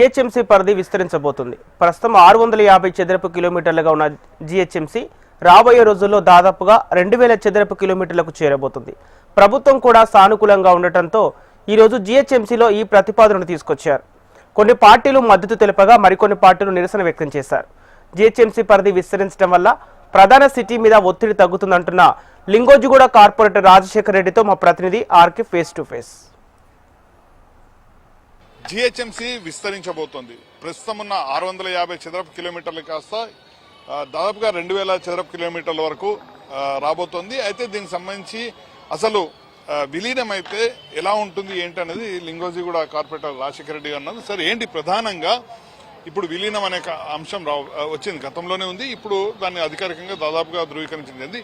GHMC పరిధి విస్తరించబోతుంది. ప్రస్తుతం 650 చదరపు కిలోమీటర్లుగా ఉన్న జిహెచ్ఎంసీ రాబోయే రోజుల్లో దాదాపుగా 2000 చదరపు కిలోమీటర్లకు చేరబోతుంది. ప్రభుత్వం కూడా సానుకూలంగా ఉండటంతో ఈ రోజు జిహెచ్ఎంసీలో ఈ ప్రతిపాదనను తీసుకొచ్చారు. కొన్ని పార్టీలు మద్దతు తెలుపగా మరికొన్ని పార్టీలు నిరసన వ్యక్తం చేశారు. జిహెచ్ఎంసీ పరిధి విస్తరించడం వల్ల ప్రధాన సిటీ మీద ఒత్తిడి తగ్గుతుందంటున్న లింగోజిగూడ కార్పొరేటర్ రాజశేఖర్ రెడ్డితో మా ప్రతినిధి RK face to face. GHMC విస్తరించబోతోంది. ప్రస్తుతం ఉన్న 650 చదరపు కిలోమీటర్లు కాస్త దాదాపుగా 2000 చదరపు కిలోమీటర్ల వరకు రాబోతోంది. అయితే దీనికి సంబంధించి అసలు విలీనం అయితే ఎలా ఉంటుంది ఏంటి అనేది లింగోజిగూడ కార్పొరేటర్ రాజశేఖర రెడ్డి అన్నది. సరే, ఏంటి ప్రధానంగా ఇప్పుడు విలీనం అనే అంశం వచ్చింది, గతంలోనే ఉంది, ఇప్పుడు దాన్ని అధికారికంగా దాదాపుగా ధృవీకరించింది.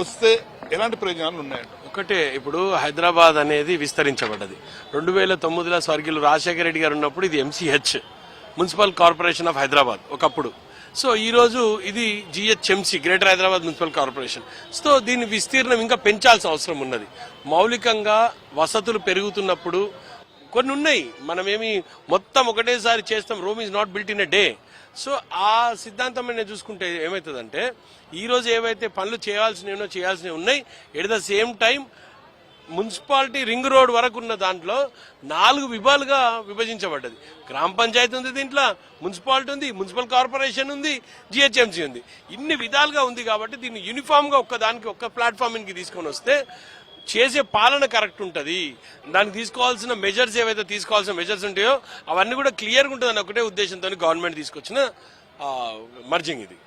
వస్తే ఎలాంటి ప్రయోజనాలు ఉన్నాయండి? ఒకటే, ఇప్పుడు హైదరాబాద్ అనేది విస్తరించబడ్డది. 2009లో స్వర్గీయులు రాజశేఖర రెడ్డి గారు ఉన్నప్పుడు ఇది MCh, municipal corporation of Hyderabad ఒకప్పుడు. సో ఈ రోజు ఇది GHMC, greater Hyderabad municipal corporation. So దీని విస్తీర్ణం ఇంకా పెంచాల్సిన అవసరం ఉన్నది. మౌలికంగా వసతులు పెరుగుతున్నప్పుడు కొన్ని ఉన్నాయి, మనమేమి మొత్తం ఒకటేసారి చేస్తాం. Rome is not built in a day. So ఆ సిద్ధాంతం నేను చూసుకుంటే ఏమవుతుందంటే, ఈ రోజు ఏవైతే పనులు చేయాల్సినవి ఉన్నాయి, at the same time municipality ring road వరకు ఉన్న దాంట్లో 4 విభాగాలుగా విభజించబడ్డది. గ్రామ పంచాయతీ ఉంది, దీంట్లో మున్సిపాలిటీ ఉంది, మున్సిపల్ కార్పొరేషన్ ఉంది, జిహెచ్ఎంసీ ఉంది. ఇన్ని విధాలుగా ఉంది కాబట్టి దీన్ని యూనిఫామ్ గా ఒక్క ప్లాట్ఫామ్కి తీసుకొని వస్తే చేసే పాలన కరెక్ట్ ఉంటుంది. దానికి తీసుకోవాల్సిన మెజర్స్ ఏవైతే తీసుకోవాల్సిన మెజర్స్ ఉంటాయో అవన్నీ కూడా క్లియర్గా ఉంటుందని ఒకటే ఉద్దేశంతో గవర్నమెంట్ తీసుకొచ్చిన మర్జింగ్ ఇది.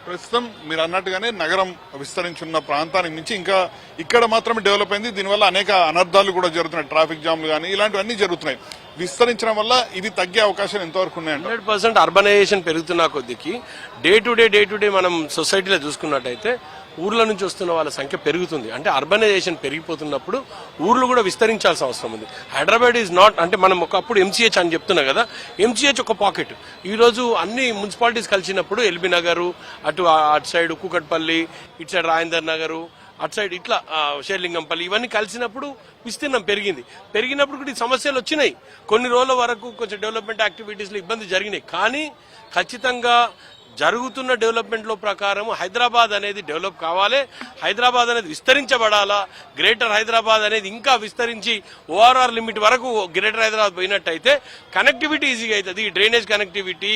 ప్రస్తుతం మీరు అన్నట్టుగానే నగరం విస్తరించున్న ప్రాంతానికి మించి ఇంకా ఇక్కడ మాత్రమే డెవలప్ అయింది. దీనివల్ల అనేక అనర్థాలు కూడా జరుగుతున్నాయి, ట్రాఫిక్ జామ్లు కానీ ఇలాంటివన్నీ జరుగుతున్నాయి. విస్తరించడం వల్ల ఇవి తగ్గే అవకాశాలు ఎంతవరకు ఉన్నాయండి? 100% అర్బనైజేషన్ పెరుగుతున్న కొద్దికి డే టు డే మనం సొసైటీలో చూసుకున్నట్టయితే ఊర్ల నుంచి వస్తున్న వాళ్ళ సంఖ్య పెరుగుతుంది. అంటే అర్బనైజేషన్ పెరిగిపోతున్నప్పుడు ఊర్లు కూడా విస్తరించాల్సిన అవసరం ఉంది. హైదరాబాద్ ఈజ్ నాట్, అంటే మనం ఒకప్పుడు ఎంసీహెచ్ అని చెప్తున్నా కదా, ఎంసీహెచ్ ఒక పాకెట్. ఈ రోజు అన్ని మున్సిపాలిటీస్ కలిసినప్పుడు ఎల్బీ నగరు, అటు సైడ్ కూకట్పల్లి, ఇటు సైడ్ రాజేందర్ నగరు, అటు సైడ్ ఇట్లా షేర్లింగంపల్లి, ఇవన్నీ కలిసినప్పుడు విస్తీర్ణం పెరిగినప్పుడు కూడా సమస్యలు వచ్చినాయి. కొన్ని రోజుల వరకు కొంచెం డెవలప్మెంట్ యాక్టివిటీస్లో ఇబ్బంది జరిగినాయి. కానీ ఖచ్చితంగా జరుగుతున్న డెవలప్మెంట్ లో ప్రకారం హైదరాబాద్ అనేది డెవలప్ కావాలి, హైదరాబాద్ అనేది విస్తరించబడాలా. గ్రేటర్ హైదరాబాద్ అనేది ఇంకా విస్తరించి ఓఆర్ఆర్ లిమిట్ వరకు గ్రేటర్ హైదరాబాద్ పోయినట్టయితే కనెక్టివిటీ ఈజీగా అవుతుంది. Drainage connectivity,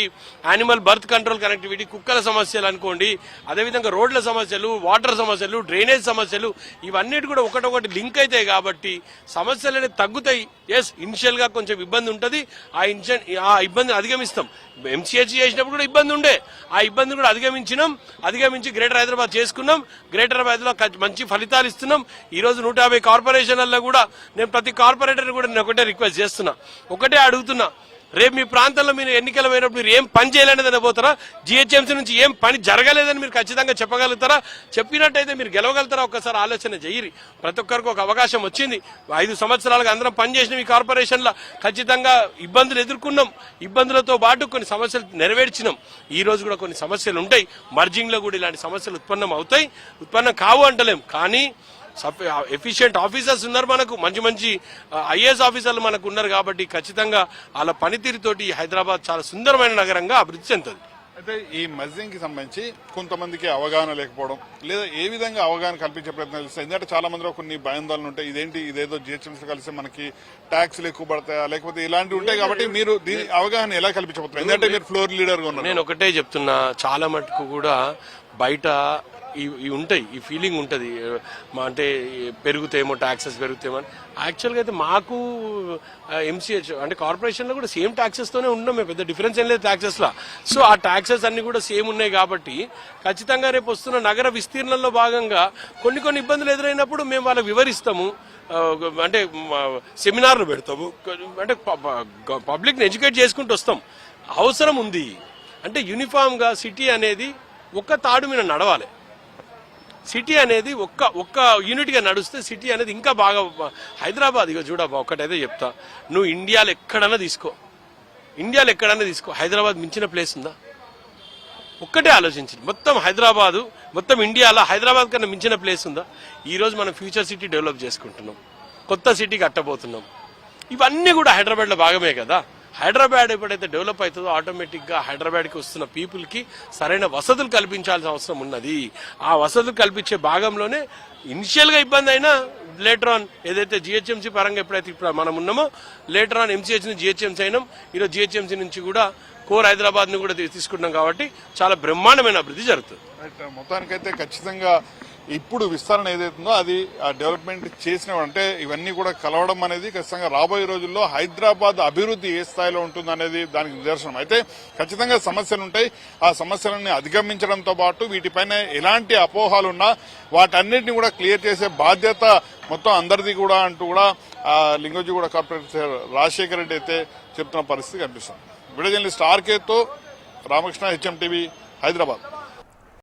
animal birth control connectivity, కుక్కల సమస్యలు అనుకోండి, అదేవిధంగా రోడ్ల సమస్యలు, వాటర్ సమస్యలు, డ్రైనేజ్ సమస్యలు, ఇవన్నిటి కూడా ఒకటొకటి లింక్ అవుతాయి కాబట్టి సమస్యలు అనేది తగ్గుతాయి. ఎస్, ఇనిషియల్ గా కొంచెం ఇబ్బంది ఉంటుంది, ఆ ఇబ్బందిని అధిగమిస్తాం. ఎంసీహెచ్ చేసినప్పుడు కూడా ఇబ్బంది ఉండే, ఆ ఇబ్బంది కూడా అధిగమించి గ్రేటర్ హైదరాబాద్ చేసుకున్నాం. గ్రేటర్ హైదరాబాద్ లో మంచి ఫలితాలు ఇస్తున్నాం. ఈ రోజు 150 కార్పొరేషన్లలో కూడా నేను ప్రతి కార్పొరేటర్ కూడా నేను ఒకటే రిక్వెస్ట్ చేస్తున్నా, ఒకటే అడుగుతున్నా, రేపు మీ ప్రాంతంలో మీరు ఎన్నికలు పోయినప్పుడు మీరు ఏం పని చేయలేదని పోతారా? జిహెచ్ఎంసీ నుంచి ఏం పని జరగలేదని మీరు ఖచ్చితంగా చెప్పగలుగుతారా? చెప్పినట్టయితే మీరు గెలవగలుగుతారా? ఒక్కసారి ఆలోచన చేయరి. ప్రతి ఒక్కరికి ఒక అవకాశం వచ్చింది. 5 సంవత్సరాలుగా అందరం పనిచేసిన ఈ కార్పొరేషన్లో ఖచ్చితంగా ఇబ్బందులు ఎదుర్కొన్నాం. ఇబ్బందులతో పాటు కొన్ని సమస్యలు నెరవేర్చినాం. ఈ రోజు కూడా కొన్ని సమస్యలు ఉంటాయి. మర్జింగ్ లో కూడా ఇలాంటి సమస్యలు ఉత్పన్నం కావు అంటలేం. కానీ ఎఫిషియెంట్ ఆఫీసర్స్ ఉన్నారు, మనకు మంచి ఐఏఎస్ ఆఫీసర్లు మనకు ఉన్నారు. కాబట్టి ఖచ్చితంగా వాళ్ళ పనితీరుతోటి హైదరాబాద్ చాలా సుందరమైన నగరంగా అభివృద్ధి చెందుతుంది. అయితే ఈ మర్జింగ్ కి సంబంధించి కొంతమందికి అవగాహన లేకపోవడం, లేదా ఏ విధంగా అవగాహన కల్పించే ప్రయత్నాలు చేస్తారు? ఎందుకంటే చాలా మందిలో కొన్ని భయాందోళనలు ఉంటాయి. ఇదేదో జిహెచ్ఎంసీ కలిసి మనకి ట్యాక్స్లు ఎక్కువ పడతాయా, లేకపోతే ఇలాంటివి ఉంటాయి. కాబట్టి మీరు దీని అవగాహన ఎలా కల్పించబోతున్నారు? ఎందుకంటే మీరు ఫ్లోర్ లీడర్ గా ఉన్నారు. నేను ఒకటే చెప్తున్నా, చాలా మటుకు కూడా బయట ఇవి ఉంటాయి, ఈ ఫీలింగ్ ఉంటుంది, అంటే పెరుగుతాయేమో, ట్యాక్సెస్ పెరుగుతాయేమో అని. యాక్చువల్గా అయితే మాకు ఎంసీహెచ్ అంటే కార్పొరేషన్లో కూడా సేమ్ ట్యాక్సెస్తోనే ఉన్నాం, మేము పెద్ద డిఫరెన్స్ ఏం లేదు ట్యాక్సెస్లో. సో ఆ ట్యాక్సెస్ అన్ని కూడా సేమ్ ఉన్నాయి కాబట్టి ఖచ్చితంగా రేపు వస్తున్న నగర విస్తీర్ణంలో భాగంగా కొన్ని ఇబ్బందులు ఎదురైనప్పుడు మేము వాళ్ళకి వివరిస్తాము. అంటే సెమినార్లు పెడతాము, అంటే పబ్లిక్ని ఎడ్యుకేట్ చేసుకుంటూ వస్తాం. అవసరం ఉంది అంటే యూనిఫామ్గా సిటీ అనేది ఒక్క తాడు మీద నడవాలి. సిటీ అనేది ఒక్క యూనిట్గా నడుస్తే సిటీ అనేది ఇంకా బాగా. హైదరాబాద్ ఇక చూడబ్బా, ఒక్కటైతే చెప్తా, నువ్వు ఇండియాలో ఎక్కడన్నా తీసుకో, హైదరాబాద్ మించిన ప్లేస్ ఉందా? ఒక్కటే ఆలోచించండి. మొత్తం ఇండియాలో హైదరాబాద్ కన్నా మించిన ప్లేస్ ఉందా? ఈ రోజు మనం ఫ్యూచర్ సిటీ డెవలప్ చేసుకుంటున్నాం, కొత్త సిటీ కట్టబోతున్నాం. ఇవన్నీ కూడా హైదరాబాద్లో భాగమే కదా. హైదరాబాద్ ఎప్పుడైతే డెవలప్ అవుతుందో ఆటోమేటిక్గా హైదరాబాద్కి వస్తున్న పీపుల్కి సరైన వసతులు కల్పించాల్సిన అవసరం ఉన్నది. ఆ వసతులు కల్పించే భాగంలోనే ఇనిషియల్గా ఇబ్బంది అయినా లేటర్ ఆన్ ఏదైతే జిహెచ్ఎంసీ పరంగా ఎప్పుడైతే ఇప్పుడు మనం ఉన్నామో లేటర్ ఆన్ ఎంసీహెచ్ నుంచి జిహెచ్ఎంసీ అయినాం. ఈరోజు జిహెచ్ఎంసీ నుంచి కూడా కోర్ హైదరాబాద్ ను కూడా తీసుకుంటున్నాం కాబట్టి చాలా బ్రహ్మాండమైన అభివృద్ధి జరుగుతుంది. మొత్తానికైతే ఖచ్చితంగా ఇప్పుడు విస్తరణ ఏదైతుందో అది డెవలప్మెంట్ చేసిన అంటే ఇవన్నీ కూడా కలవడం అనేది ఖచ్చితంగా రాబోయే రోజుల్లో హైదరాబాద్ అభివృద్ధి ఏ స్థాయిలో ఉంటుందనేది దానికి నిదర్శనం. అయితే ఖచ్చితంగా సమస్యలు ఉంటాయి. ఆ సమస్యలని అధిగమించడంతో పాటు వీటిపైన ఎలాంటి అపోహాలున్నా వాటన్నిటిని కూడా క్లియర్ చేసే బాధ్యత మొత్తం అందరిది కూడా అంటూ కూడా లింగోజిగూడ కార్పొరేటర్ రాజశేఖర్ రెడ్డి అయితే చెప్తున్న పరిస్థితి కనిపిస్తుంది. వీడియో జర్నలిస్ట్ ఆర్కేతో రామకృష్ణ, హెచ్ఎం టీవీ, హైదరాబాద్.